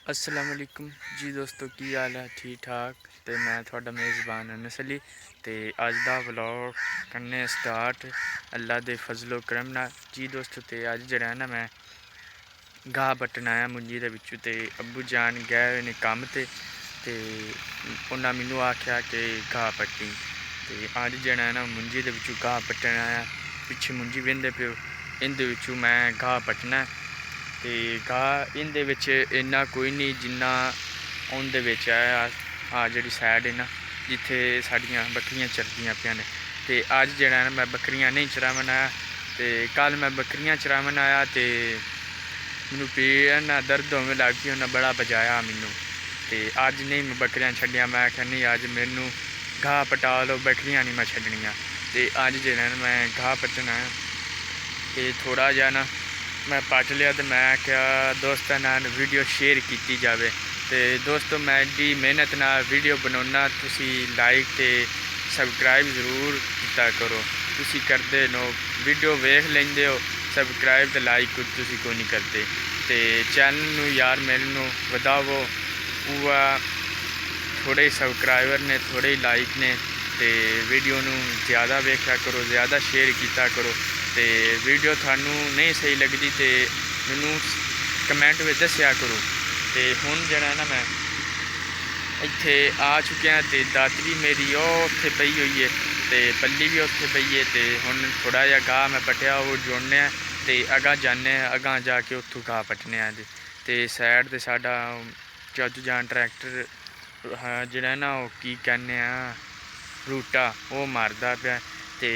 अस्सलाम वालेकुम जी दोस्तों, की हाल है? ठीक ठाक। तो मैं थोड़ा मेज़बान अनस अली ते अज दा व्लॉग करने स्टार्ट अल्लाह दे फजलो करम नाल जी दोस्तों। ते अज जेह्ड़ा है ना मैं घाह पट्टन आया मुंजी दे विचों ते अब्बू जान गए हुए ने कम्म ते उन्हें मैनू आख्या कि घाह पट्टी ते अज जेह्ड़ा है ना मुंजी दे विचों घाह पट्टन आया। पिछे मुंजी वेंदे पिओ इंदे विचों मैं घाह पट्टना ते घाह इंदे विच इन्ना कोई नहीं जिन्ना उंदे विच है जिहड़ी साइड है ना जिथे साडियां बकरियां चरदियां पियां ने। ते अज जेह्ड़ा है ना मैं बकरियां नहीं चरावन आया ते कल मैं बकरियां चरावन आया ते मैनू पीड़ ना दर्द होने लग पई, उन्हें बड़ा बजाया मैनू। ते अज नहीं मैं बकरियां छड्डियां, मैं आख्या नहीं अज मैनू घाह पटा लो, बकरियां नहीं मैं छड्डनियां। ते अज जेह्ड़ा है मैं घाह पट्टन आया ते थोड़ा जिहा ना मैं पट लिया तो मैं क्या दोस्तों नाल वीडियो शेयर की जाए। तो दोस्तों मैं एडी मेहनत नाल वीडियो बनाना, तुसी लाइक तो सबसक्राइब जरूर किया करो। तुसी करते नो वीडियो वेख लेंदे हो, सबसक्राइब तो लाइक तुसी कोई नहीं करते। तो चैनल नू यार मेरे नू वधावो, उआ थोड़े सबसक्राइबर ने थोड़े लाइक ने। तो वीडियो नू ज़्यादा वेख्या करो, ज़्यादा शेयर किया करो। तो वीडियो थानू नहीं सही लगती तो मैनू कमेंट में दस्या करो। तो हुण जेह्ड़ा ना मैं इत्थे आ चुकिया तो दातरी मेरी उत्थे पई हुई है तो पल्ली भी उत्थे पई है। तो हुण थोड़ा जिहा गाह मैं पट्टिया वो जोड़ने तो अगां जाने अगां जाके उत्थों गाह पट्टने तो साइड ते साडा चाचू जान ट्रैक्टर जेह्ड़ा ना वो की कहने रूटा वो मारदा पिया। तो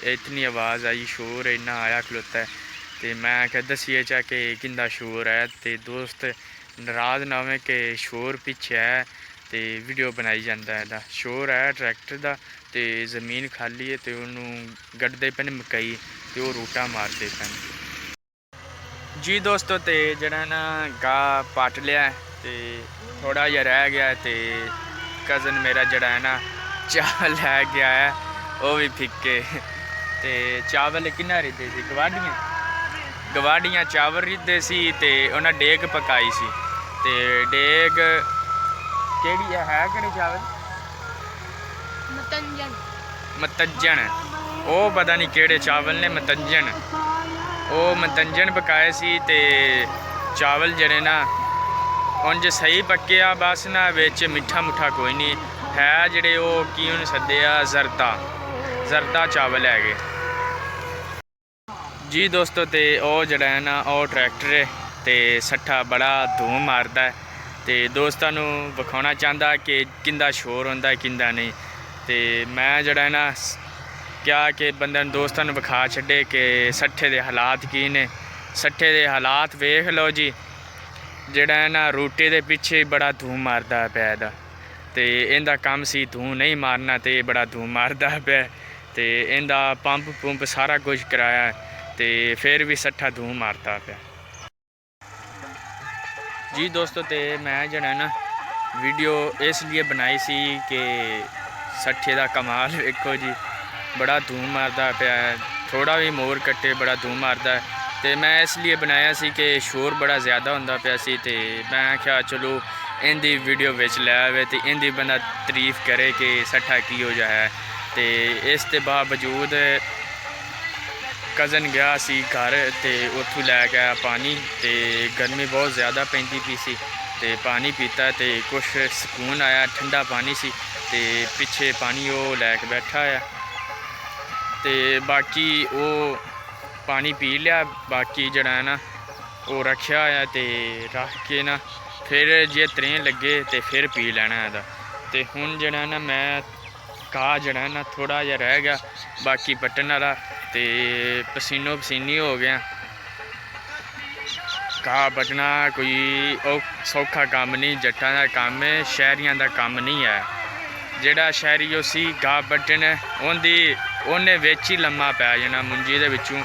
इतनी आवाज़ आई, शोर इन्ना आया खलोता है। तो मैं आख्या दस्सिए चा कि किंदा शोर है। तो दोस्त नाराज़ ना होवे कि शोर पिछे है तो वीडियो बनाई जाता है। शोर है ट्रैक्टर का तो ज़मीन खाली है तो उन्होंने गड्ढते पे मकई तो वो रूटा मारते पे जी दोस्तों। तो जरा ना गाह पट लिया तो थोड़ा जहा रह गया तो कज़न मेरा जरा है ना चावल लै गया है, वो भी फिक्के। तो चावल किन्ना रिद्धे सी गवाडियाँ चावल रिद्धे सी ते उन्हें डेग पकाई सी। ते डेग केड़ी है केड़े चावल मतंजन वो पता नहीं केड़े चावल ने मतंजन, वो मतंजन पकाए सी। ते चावल जड़े ना उंज सही पक्के बस ना बिच मिठा मुठा कोई नहीं है। जड़े वो की उन्हें सद्दे जरदा चावल है गए जी दोस्तों। तो वह जड़ा है ना वो ट्रैक्टर है तो सट्ठा बड़ा धूम मारदा है। तो दोस्तों विखाना चाहता कि किंदा शोर होंदा किंदा नहीं। तो मैं जड़ा है ना क्या कि बंदे दोस्तों विखा छड्डे कि सट्ठे के हालात की ने। सट्ठे के हालात वेख लो जी, जड़ा है ना रूटे के पिछे बड़ा धूम मारदा पैदा। तो इनका कम सी धूम नहीं मारना तो बड़ा धूम मारदा पे। तो इनका पंप पुंप सारा कुछ कराया तो फिर भी सट्ठा धूम मारता पे जी दोस्तों। तो मैं जड़ा ना वीडियो इसलिए बनाई सी कि सट्ठे का कमाल वेखो जी, बड़ा धूम मारदा पे। थोड़ा भी मोर कट्टे बड़ा धूम मारदा है। तो मैं इसलिए बनाया सी कि शोर बड़ा ज़्यादा होंदा पिया सी। तो मैं आख्या चलो इनकी वीडियो बिच लै आवे तो इनकी बंदा तारीफ करे कि सट्ठा की हो जाए। तो इस दे बावजूद कज़न गया सी घर तो उत्थों लै गया पानी। तो गर्मी बहुत ज़्यादा पैंदी पई सी तो पानी पीता तो कुछ सुकून आया, ठंडा पानी सी। तो पिछे पानी वो लैके बैठा है तो बाकी वो पानी पी लिया, बाकी जड़ा है ना वो रखा है तो रख के ना फिर जे त्रें लगे तो फिर पी लेना है। तो हुण जड़ा ना मैं घाह जड़ा है ना थोड़ा जहा रह गया बाकी पट्टन वाला तो पसीनो पसीनी हो गया। घाह पट्टना कोई सौखा काम नहीं, जट्टां दा काम है, शहरियां दा काम नहीं है। जेड़ा शहरी उसी घाह पट्टन उन्हें विच ही लम्मा पै जाना मुंजी दे विचों।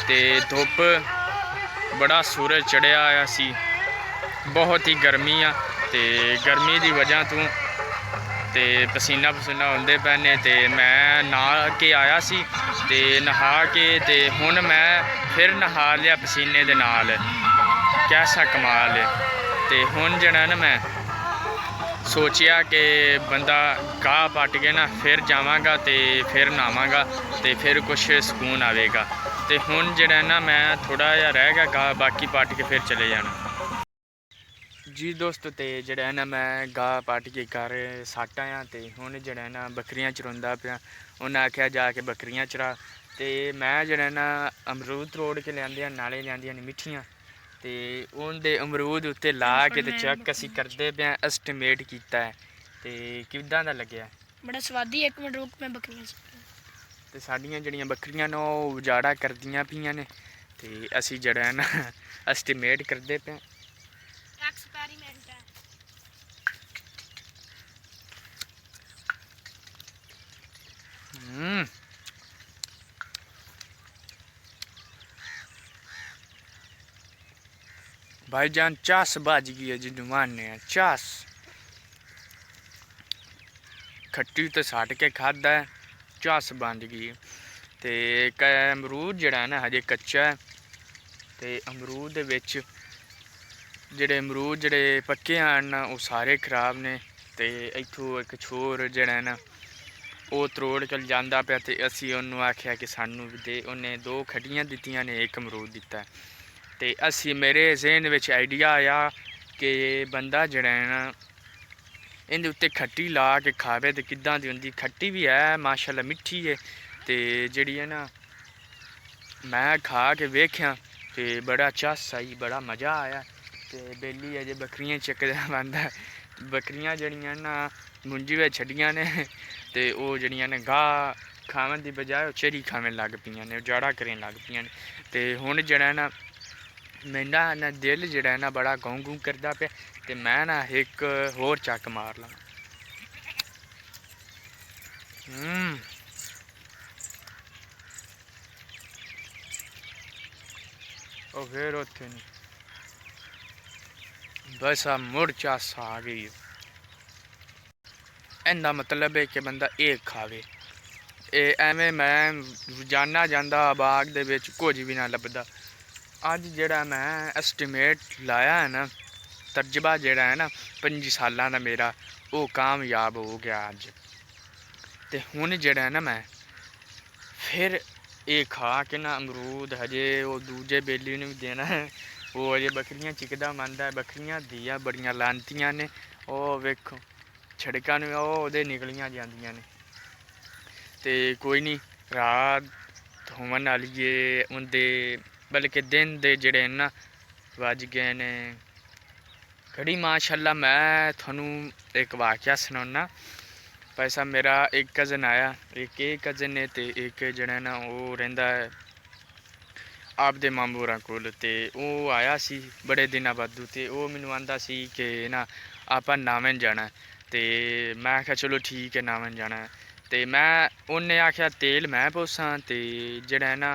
ते धुप्प बड़ा सूरज चढ़िया आया सी, बहुत ही गर्मी आ ते गर्मी की वजह तो ते पसीना पसीना होंदे पैने। तो मैं नहा के आया सी ते नहा के ते हुण मैं फिर नहा लिया पसीने दे नाल। कैसा कमाल है। ਤੇ ਹੁਣ ਜਿਹੜਾ ਨਾ ਮੈਂ ਸੋਚਿਆ ਕਿ ਬੰਦਾ ਗਾਹ ਪੱਟ ਕੇ ਨਾ ਫਿਰ ਜਾਵਾਂਗਾ ਤੇ ਫਿਰ ਨਹਾਵਾਂਗਾ ਤੇ ਫਿਰ ਕੁਛ ਸਕੂਨ ਆਵੇਗਾ। ਤੇ ਹੁਣ ਜਿਹੜਾ ਨਾ ਮੈਂ ਥੋੜਾ ਜਿਹਾ ਰਹਿ ਗਿਆ ਗਾਹ, ਬਾਕੀ ਪੱਟ ਕੇ ਫਿਰ ਚਲੇ ਜਾਣਾ ਜੀ ਦੋਸਤੋ। ਤੇ ਜਿਹੜਾ ਨਾ ਮੈਂ ਗਾਹ ਪੱਟ ਕੇ ਘਰ ਸੱਟ ਆਇਆ ਤੇ ਹੁਣ ਜਿਹੜਾ ਨਾ ਬੱਕਰੀਆਂ ਚਰਾਉਂਦਾ ਪਿਆ। ਉਹਨੇ ਆਖਿਆ ਜਾ ਕੇ ਬੱਕਰੀਆਂ ਚਰਾ। ਤੇ ਮੈਂ ਜਿਹੜਾ ਨਾ ਅਮਰੂਦ ਤੋੜ ਕੇ ਲਿਆਂਦੀਆਂ, ਨਾਲੇ ਲਿਆਂਦੀਆਂ ਨੇ ਮਿੱਠੀਆਂ, ਤੇ ਉਹਦੇ ਅਮਰੂਦ ਉੱਤੇ ਲਾ ਕੇ ਤੇ ਚੱਕ ਅਸੀਂ ਕਰਦੇ ਪਿਆ ਐਸਟੀਮੇਟ ਕੀਤਾ ਹੈ। ਤੇ ਕਿੱਦਾਂ ਦਾ ਲੱਗਿਆ? ਬੜਾ ਸਵਾਦੀ। ਇੱਕ ਮਿੰਟ ਰੁਕ, ਮੈਂ ਬੱਕਰੀਆਂ ਤੇ ਸਾਡੀਆਂ ਜਿਹੜੀਆਂ ਬੱਕਰੀਆਂ ਨੇ ਉਹ ਉਜਾੜਾ ਕਰਦੀਆਂ ਪਈਆਂ ਨੇ ਤੇ ਅਸੀਂ ਜਿਹੜਾ ਨਾ ਐਸਟੀਮੇਟ ਕਰਦੇ ਪਏ। ਐਕਸਪੈਰੀਮੈਂਟ ਹੈ। भाईजान चास बाज गई है जी, मानने हैं चास खट्टी तो साट के खादा है, चास बन गई। तो अमरूद जड़ा ना हजे कच्चा है। तो अमरूद दे विच जेड़े अमरूद जेड़े पक्के आन वो सारे खराब ने। तो इत्थों एक छोर जड़ा ना वो त्रोड़ के जांदा पिया ते असी उन्होंने आख्या कि सानू भी दे। उन्हें 2 खड्डियां दित्तियां ने, एक अमरूद दिता। तो असी मेरे जहन विच आइडिया आया कि बंदा जड़ा है ना इहदे उत्ते खट्टी ला के खावे तो किद्दां दी हुंदी। खट्टी भी है माशाल्लाह, मिठी है। तो जिहड़ी है ना मैं खा के वेख्या तो बड़ा चस आई, बड़ा मज़ा आया। तो बेली अजे बकरियां चकदा बंदा, बकरियां जड़ियां ना मुंजी विच छड्डियां ने ते ओह जड़ियां ने गाह खावन दी बजाय चरी खावन लग पईयां ने, उजाड़ा करन लग पईयां ने। ते हुण जेह्ड़ा ना मेरा ना दिल जड़ा ना बड़ा गूं गूं करदा पे। ते मैं ना एक होर चक मार ला। ओ फिर उत्थे नहीं बस आ मुड़ चस आ गई। इहदा मतलब है कि बंदा एक खावे। एवें मैं जाना जांदा बाग दे विच कुछ भी ना लभदा। अज जेड़ा मैं एस्टीमेट लाया है ना, तजर्बा जेड़ा है ना 25 सालां दा मेरा, वो कामयाब हो गया अज। ते हुण जेड़ा है ना मैं फिर ये खा के ना अमरूद हजे वो दूजे बेली ने भी देना है। वो अजे बकरियां चिकदा मंदा है। बकरियां दियां बड़ियां लांतियां ने, ओ वेखो छड़कां ने ओहदे निकलियां जांदियां ने। ते कोई नहीं, रात होवन वाली है उंदे, बल्कि दिन दे जेड़े ना वज गए ने घड़ी। माशाल्लाह मैं थोनू एक वाकया सनाना। भाई साहब मेरा एक कज़न आया, एक कज़न ने ते एक जड़ा ना वो रहिंदा है आपदे मामू होरां कोल। ते ओह आया सी बड़े दिनां बादू ते ओह मैनू आंदा सी कि ना आपां नावन जाना है। ते मैं आखेआ चलो ठीक है नावन जाना है। ते मैं उन्हें आखेआ तेल मैं पोसां ते जेड़ा है ना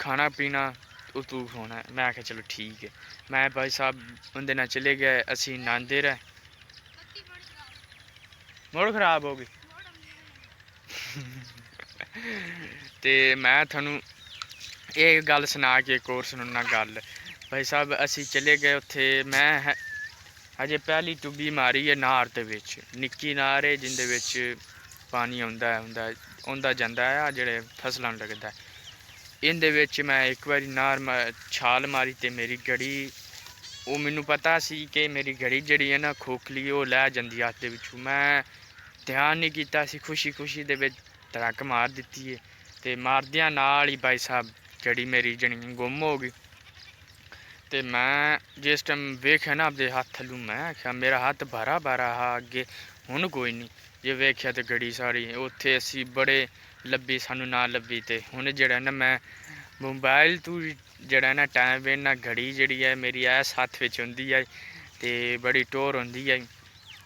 खाना पीना ओह तू खवाना है। मैं आखेआ चलो ठीक है। मैं भाई साहब उंदे नाल चले गए, असी नहांदे रहे। मोड़ खराब हो गई ते मैं थोनू एक गल सुना के एक होर सुनाना गल। भाई साहब असी चले गए उत्थे, मैं हजे पहली टुब्बी मारी है नार दे विच, निक्की नार है जिंदे विच पानी औंदा जंदा है, जेह्ड़े फसलां लगदा है। इंदे विच मैं एक बारी नार छाल मारी ते मेरी गड़ी, वो मैनू पता सी कि मेरी गड़ी जड़ी है ना खोखली वो लै जंदी हत्थ दे विचों। मैं ध्यान नहीं कीता सी, खुशी खुशी दे विच धड़क मार दित्ती है। ते मारदियां नाल ही भाई साहब गड़ी मेरी जनी गुम हो गई। ते मैं जिस टाइम वेख्या ना अपने हत्थ थल्लों, मैं आखेआ मेरा हत्थ बारा बारा हा अग्गे, हुण कोई नहीं। जे वेख्या ते गड़ी सारी उत्थे असी बड़े लब्भी, सानू ना लब्भी। ते हुण जेड़ा ना मैं मोबाइल तू जेड़ा ना टाइम वेखना, घड़ी जेह्ड़ी ऐ मेरी ऐस हत्थ बिच होंदी ऐ ते बड़ी टौर होंदी ऐ।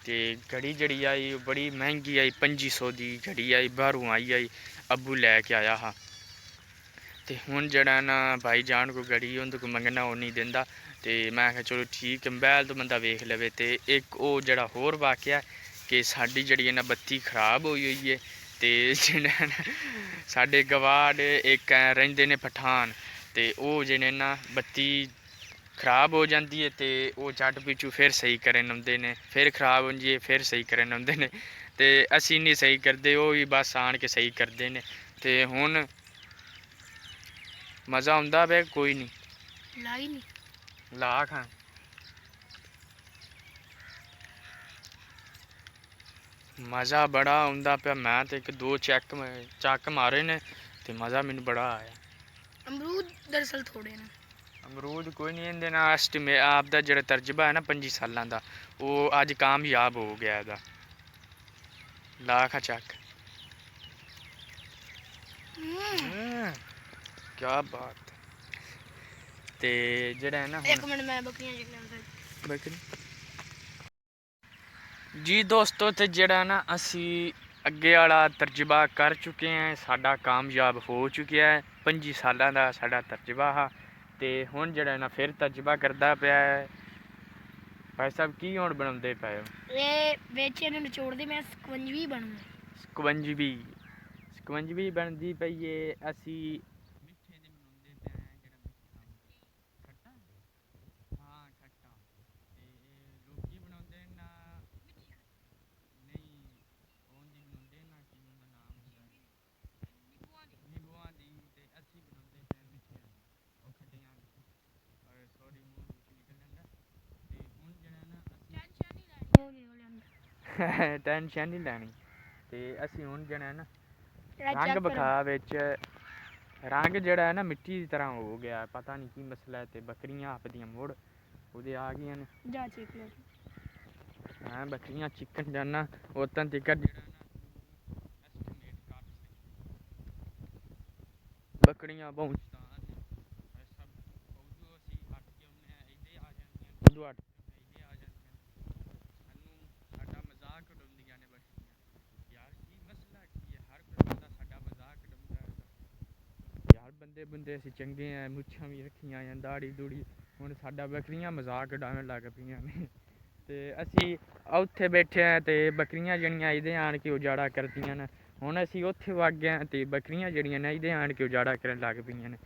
ते घड़ी जेह्ड़ी आई बड़ी मैंह्गी आई, 2500 दी घड़ी आई, बाहरों आई अब्बू लैके आया हा। ते हुण जेड़ा ना भाई जान को घड़ी उंदे को मंगना ओह् नहीं दिंदा। ते मैं आखेआ चलो ठीक है, मोबाइल तो बंदा वेख लवे। ते एक ओह् जेड़ा होर वाकया कि साडी जेह्ड़ी ना बत्ती खराब होई है। ते जेह्ड़ा ना साडे गवाड़ एक रहिंदे ने पठान, ते ओह् जेह्ड़े ना बत्ती ਖਰਾਬ ਹੋ ਜਾਂਦੀ ਹੈ ਤੇ ਉਹ ਜੱਟ ਪਿੱਛੂ ਫਿਰ ਸਹੀ ਕਰਨ ਆਉਂਦੇ ਨੇ, ਫਿਰ ਖਰਾਬ ਹੁੰਦੀ ਹੈ ਫਿਰ ਸਹੀ ਕਰਨ ਆਉਂਦੇ ਨੇ ਤੇ ਅਸੀਂ ਨਹੀਂ ਸਹੀ ਕਰਦੇ, ਉਹ ਵੀ ਬਸ ਆਣ ਕੇ ਸਹੀ ਕਰਦੇ ਨੇ। ਤੇ ਹੁਣ ਮਜ਼ਾ ਆਉਂਦਾ ਵੇ ਕੋਈ ਨਹੀਂ ਲਾਈ ਨਹੀਂ ਲਾ ਖਾਂ ਮਜ਼ਾ ਬੜਾ ਆਉਂਦਾ ਪਿਆ। ਮੈਂ ਤੇ ਇੱਕ ਦੋ ਚੱਕ ਮਾਰੇ ਨੇ ਤੇ ਮਜ਼ਾ ਮੈਨੂੰ ਬੜਾ ਆਇਆ। ਅਮਰੂਦ ਦਰਅਸਲ ਥੋੜੇ ਨੇ। ਅਮਰੂਦ ਕੋਈ ਨਹੀਂ, ਇਹਦੇ ਨਾਲ ਐਸਟੀਮੇਟ ਆਪ ਦਾ ਜਿਹੜਾ ਤਜਰਬਾ ਹੈ ਨਾ 25 ਸਾਲਾਂ ਦਾ, ਉਹ ਅੱਜ ਕਾਮਯਾਬ ਹੋ ਗਿਆ ਇਹਦਾ। ਲਾ ਖਾ ਚੱਕ। ਕਿਆ ਬਾਤ। ਤੇ ਜਿਹੜਾ ਹੈ ਨਾ ਇੱਕ ਮਿੰਟ ਮੈਂ ਬੱਕਰੀਆਂ ਚਿਕਨ ਬੱਕਰੀ ਜੀ ਦੋਸਤੋ, ਤੇ ਜਿਹੜਾ ਨਾ ਅਸੀਂ ਅੱਗੇ ਵਾਲਾ ਤਜਰਬਾ ਕਰ ਚੁੱਕੇ ਹਾਂ, ਸਾਡਾ ਕਾਮਯਾਬ ਹੋ ਚੁੱਕਿਆ ਹੈ। 25 ਸਾਲਾਂ ਦਾ ਸਾਡਾ ਤਜਰਬਾ ਆ ਤੇ ਹੁਣ ਜਿਹੜਾ ਨਾ ਫਿਰ ਤਜਰਬਾ ਕਰਦਾ ਪਿਆ ਹੈ। ਭਾਈ ਸਾਹਿਬ ਕੀ ਹੁਣ ਬਣਾਉਂਦੇ ਪਏ ਹੋ? ਇਹ ਵਿੱਚ ਇਹਨੂੰ ਨਿਚੋੜਦੇ ਮੈਂ ਸਕਵੰਜੀ ਬਣੂਗਾ। ਸਕਵੰਜਵੀ ਬਣਦੀ ਪਈ ਏ। ਅਸੀਂ ਮਿੱਠੇ ਦੇ ਬਣਾਉਂਦੇ ਪਏ ਹਾਂ, ਜਿਹੜਾ ਮਿੱਠਾ ਖੱਟਾ ਹਾਂ ਖੱਟਾ, ਤੇ ਲੋਕੀ ਬਣਾਉਂਦੇ ਨਾ ਨਹੀਂ ਉਹਦੀ ਬਣਾਉਂਦੇ ਨਾ ਕੀ ਉਹਦਾ ਨਾਮ ਹੁੰਦਾ ਨਿੰਬੂਆਂ ਦੀ, ਤੇ ਅਸੀਂ ਬਣਾਉਂਦੇ ਪਏ ਮਿੱਠਿਆਂ ਦੀ, ਉਹ ਖੱਟੀਆਂ ਦੀ। ਸੌਰੀ ਮੂੰਹ ਵਿੱਚ ਨਿਕਲ ਜਾਂਦਾ। ਤੇ ਹੁਣ ਜਿਹੜਾ ਨਾ ਅਸੀਂ ਟੈਨਸ਼ਨ ਨਹੀਂ ਲੈਣੀ। ਤੇ ਅਸੀਂ ਹੁਣ ਜਿਹੜਾ ਨਾ ਰੰਗ ਵਿਖਾ ਵਿੱਚ ਰੰਗ ਜਿਹੜਾ ਹੈ ਨਾ ਮਿੱਟੀ ਦੀ ਤਰ੍ਹਾਂ ਹੋ ਗਿਆ, ਪਤਾ ਨਹੀਂ ਕੀ ਮਸਲਾ ਹੈ। ਤੇ ਬੱਕਰੀਆਂ ਆਪਦੀਆਂ ਮੁੜ ਉਹਦੇ ਆ ਗਈਆਂ ਨੇ। ਜਾ ਚੇਕ ਲੈ ਹਾਂ ਬੱਕਰੀਆਂ ਚਿਕਨ ਜਾਨਾ ਉਤਾਂ ਤੀਕਰ ਜਿਹੜਾ ਨਾ ਐਸਟੀਮੇਟ ਕਰ ਬੱਕਰੀਆਂ ਪਹੁੰਚਦਾ ਸਭ ਉਦੋਂ ਅਸੀਂ ਹਟ ਕੇ ਆਉਂਦੇ ਹਾਂ, ਇਹਦੇ ਆ ਜਾਂਦੀਆਂ ਉਦੋਂ ਹਟ ਇਹਦੇ ਆ ਜਾਂਦੀਆਂ ਸਾਨੂੰ ਸਾਡਾ ਮਜ਼ਾਕ ਉਡਾਉਂਦੀਆਂ ਨੇ ਬੱਕਰੀਆਂ। ਯਾਰ ਕੀ ਮਸਲਾ ਕੀ ਹੈ, ਹਰ ਕੋਈ ਬੰਦਾ ਸਾਡਾ ਮਜ਼ਾਕ ਉਡਾਉਂਦਾ ਹੈ। ਯਾਰ ਬੰਦੇ ਅਸੀਂ ਚੰਗੇ ਆ, ਮੁੱਛਾਂ ਵੀ ਰੱਖੀਆਂ ਆ, ਦਾੜੀ ਦੂੜੀ, ਹੁਣ ਸਾਡਾ ਬੱਕਰੀਆਂ ਮਜ਼ਾਕ ਉਡਾਉਣ ਲੱਗ ਪਈਆਂ ਨੇ। ਤੇ ਅਸੀਂ ਉੱਥੇ ਬੈਠੇ ਹਾਂ ਤੇ ਬੱਕਰੀਆਂ ਜਿਹੜੀਆਂ ਇਹਦੇ ਆਣ ਕੇ ਉਜਾੜਾ ਕਰਦੀਆਂ ਨੇ। ਹੁਣ ਅਸੀਂ ਉੱਥੇ ਵਗ ਗਏ ਤੇ ਬੱਕਰੀਆਂ ਜਿਹੜੀਆਂ ਨੇ ਇਹਦੇ ਆਣ ਕੇ ਉਜਾੜਾ ਕਰਨ ਲੱਗ ਪਈਆਂ ਨੇ।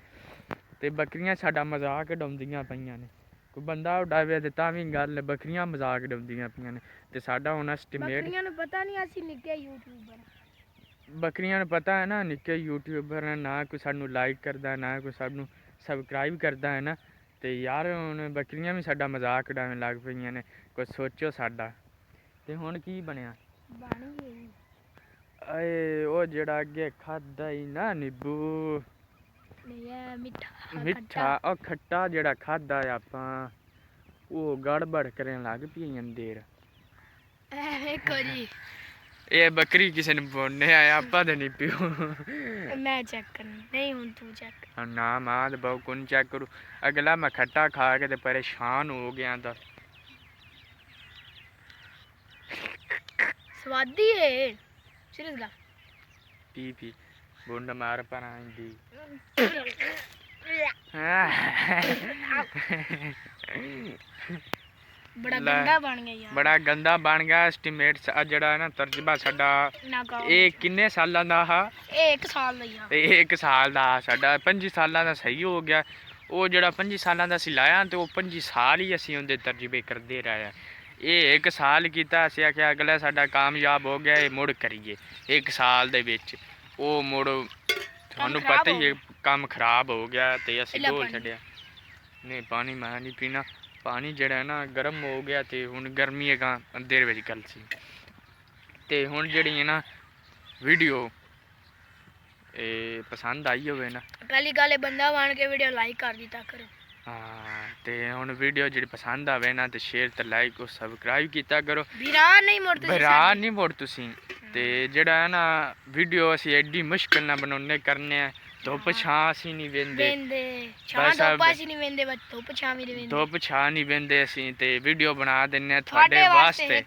ਤੇ ਬੱਕਰੀਆਂ ਸਾਡਾ ਮਜ਼ਾਕ ਉਡਾਉਂਦੀਆਂ ਪਈਆਂ ਨੇ। ਕੋਈ ਬੰਦਾ ਉਡਾਵੇ ਤੇ ਤਾਂ ਵੀ ਗੱਲ, ਬੱਕਰੀਆਂ ਮਜ਼ਾਕ ਉਡਾਉਂਦੀਆਂ ਪਈਆਂ ਨੇ। ਤੇ ਸਾਡਾ ਹੁਣ ਐਸਟੀਮੇਟ ਬੱਕਰੀਆਂ ਨੂੰ ਪਤਾ ਨਹੀਂ ਅਸੀਂ ਨਿੱਕੇ ਯੂਟਿਊਬਰ। ਬੱਕਰੀਆਂ ਨੂੰ ਪਤਾ ਹੈ ਨਾ ਨਿੱਕੇ ਯੂਟਿਊਬਰ ਨਾ ਕੋਈ ਸਾਨੂੰ ਲਾਈਕ ਕਰਦਾ, ਨਾ ਕੋਈ ਸਾਨੂੰ ਸਬਸਕ੍ਰਾਈਬ ਕਰਦਾ ਹੈ ਨਾ। ਤੇ ਯਾਰ ਹੁਣ ਬੱਕਰੀਆਂ ਵੀ ਸਾਡਾ ਮਜ਼ਾਕ ਉਡਾਉਣ ਲੱਗ ਪਈਆਂ ਨੇ। ਕੁਛ ਸੋਚੋ ਸਾਡਾ। ਤੇ ਹੁਣ ਕੀ ਬਣਿਆ? ਬਣ ਗਈ ਏ ਉਹ ਜਿਹੜਾ ਅੱਗੇ ਖਾਦਾ ਹੀ ਨਾ ਨਿੰਬੂ ਨਹੀਂ ਹੈ ਮਿੱਠਾ ਮਿੱਠਾ, ਉਹ ਖੱਟਾ ਜਿਹੜਾ ਖਾਦਾ ਆਪਾਂ, ਉਹ ਗੜਬੜ ਕਰਨ ਲੱਗ ਪਈ ਅੰਦਰ। ਵੇਖੋ ਜੀ ਇਹ ਬੱਕਰੀ ਕਿਸੇ ਨੂੰ ਬੋਲਨੇ ਆਇਆ, ਆਪਾਂ ਤਾਂ ਨਹੀਂ ਪੀਓ। ਮੈਂ ਚੈੱਕ ਕਰਨੀ ਨਹੀਂ, ਹੁਣ ਤੂੰ ਚੈੱਕ। ਨਾ ਮਾਂ ਬਹੁ ਕੌਣ ਚੈੱਕ ਕਰੂ? ਅਗਲਾ ਮੈਂ ਖੱਟਾ ਖਾ ਕੇ ਤੇ ਪਰੇਸ਼ਾਨ ਹੋ ਗਿਆ ਤਾਂ। ਸਵਾਦੀ ਏ ਸੀਰੀਅਸ ਗੱਲ। ਪੀ ਬੁੰਡ ਮਾਰ ਪਰ ਆਂਦੀ ਬੜਾ ਗੰਦਾ ਬਣ ਗਿਆ ਯਾਰ, ਬੜਾ ਗੰਦਾ ਬਣ ਗਿਆ। ਐਸਟੀਮੇਟ ਜਿਹੜਾ ਨਾ ਤਜਰਬਾ ਸਾਡਾ ਇਹ ਕਿੰਨੇ ਸਾਲਾਂ ਦਾ ਆ? ਇਹ 1 ਸਾਲ ਦਾ ਹੀ ਆ। ਇਹ 1 ਸਾਲ ਦਾ ਸਾਡਾ 25 ਸਾਲਾਂ ਦਾ ਸਹੀ ਹੋ ਗਿਆ। ਉਹ ਜਿਹੜਾ 25 ਸਾਲਾਂ ਦਾ ਅਸੀਂ ਲਾਇਆ ਤੇ ਉਹ 25 ਸਾਲ ਹੀ ਅਸੀਂ ਉਹਦੇ ਤਜਰਬੇ ਕਰਦੇ ਰਹੇ ਆ। ਇਹ 1 ਸਾਲ ਕੀਤਾ, ਅਸੀਂ ਆਖਿਆ ਅਗਲਾ ਸਾਡਾ ਕਾਮਯਾਬ ਹੋ ਗਿਆ, ਇਹ ਮੁੜ ਕਰੀਏ। 1 ਸਾਲ ਦੇ ਵਿੱਚ ਉਹ ਮੁੜ ਤੁਹਾਨੂੰ ਪਤਾ ਹੀ ਹੈ ਕੰਮ ਖਰਾਬ ਹੋ ਗਿਆ ਤੇ ਅਸੀਂ ਢੋਲ ਛੱਡਿਆ। ਨਹੀਂ ਪਾਣੀ ਮੈਂ ਨਹੀਂ ਪੀਣਾ। ਪਾਣੀ ਜਿਹੜਾ ਨਾ ਗਰਮ ਹੋ ਗਿਆ ਤੇ ਹੁਣ ਗਰਮੀ ਹੈਗਾ ਅੰਧੇਰੇ ਵਿੱਚ ਗੱਲ ਸੀ। ਤੇ ਹੁਣ ਜਿਹੜੀ ਹੈ ਨਾ ਵੀਡੀਓ ਇਹ ਪਸੰਦ ਆਈ ਹੋਵੇ ਨਾ, ਪਹਿਲੀ ਗੱਲ ਇਹ ਬੰਦਾ ਬਣ ਕੇ ਵੀਡੀਓ ਲਾਈਕ ਕਰ ਦਿੱਤਾ ਕਰੋ। ਹਾਂ ਤੇ ਹੁਣ ਵੀਡੀਓ ਜਿਹੜੀ ਪਸੰਦ ਆਵੇ ਨਾ ਤੇ ਸ਼ੇਅਰ ਤੇ ਲਾਈਕ ਉਹ ਸਬਸਕ੍ਰਾਈਬ ਕੀਤਾ ਕਰੋ। ਭਰਾ ਨਹੀਂ ਮੁੜ ਤੁਸੀਂ। ਤੇ ਜਿਹੜਾ ਹੈ ਨਾ ਵੀਡੀਓ ਅਸੀਂ ਐਡੀ ਮੁਸ਼ਕਿਲ ਨਾਲ ਬਣਾਉਣੇ ਕਰਨੇ ਆ। ਧੁੱਪ ਛਾਂ ਅਸੀਂ ਨਹੀਂ ਵੇਂਦੇ, ਧੁੱਪ ਛਾਂ ਨਹੀਂ ਵੇਂਦੇ ਅਸੀਂ ਤੇ ਵੀਡੀਓ ਬਣਾ ਦਿੰਨੇ ਆ ਤੁਹਾਡੇ ਵਾਸਤੇ,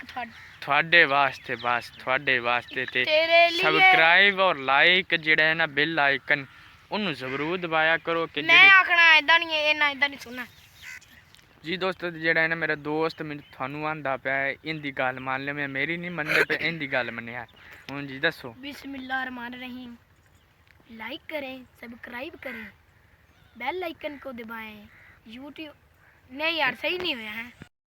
ਤੁਹਾਡੇ ਵਾਸਤੇ, ਬਸ ਤੁਹਾਡੇ ਵਾਸਤੇ। ਤੇ ਸਬਸਕ੍ਰਾਈਬ ਔਰ ਲਾਈਕ ਜਿਹੜਾ ਹੈ ਨਾ ਬੈਲ ਆਈਕਨ ਉਹਨੂੰ ਜ਼ਰੂਰ ਦਬਾਇਆ ਕਰੋ। ਕਿ ਮੈਂ ਆਖਣਾ ਇਦਾਂ ਨਹੀਂ, ਇਹਨਾਂ ਇਦਾਂ ਨਹੀਂ ਸੁਣਨਾ ਜੀ ਦੋਸਤੋ। ਜਿਹੜਾ ਹੈ ਨਾ ਮੇਰਾ ਦੋਸਤ ਮੈਨੂੰ ਤੁਹਾਨੂੰ ਆਂਦਾ ਪਿਆ ਇਹਦੀ ਗੱਲ ਮੰਨ ਲਿਓ, ਮੈਂ ਮੇਰੀ ਨਹੀਂ ਮੰਨਦੇ ਪਏ, ਇਹਦੀ ਗੱਲ ਮੰਨਿਆ। ਹੁਣ ਜੀ ਦੱਸੋ। बिस्मिल्लाहिर्रहमानिर्रहीम। लाइक करें, सब्सक्राइब करें, बेल आइकन को दबाएं। यूट्यूब ਨਹੀਂ ਯਾਰ ਸਹੀ ਨਹੀਂ ਹੋਇਆ ਹੈ।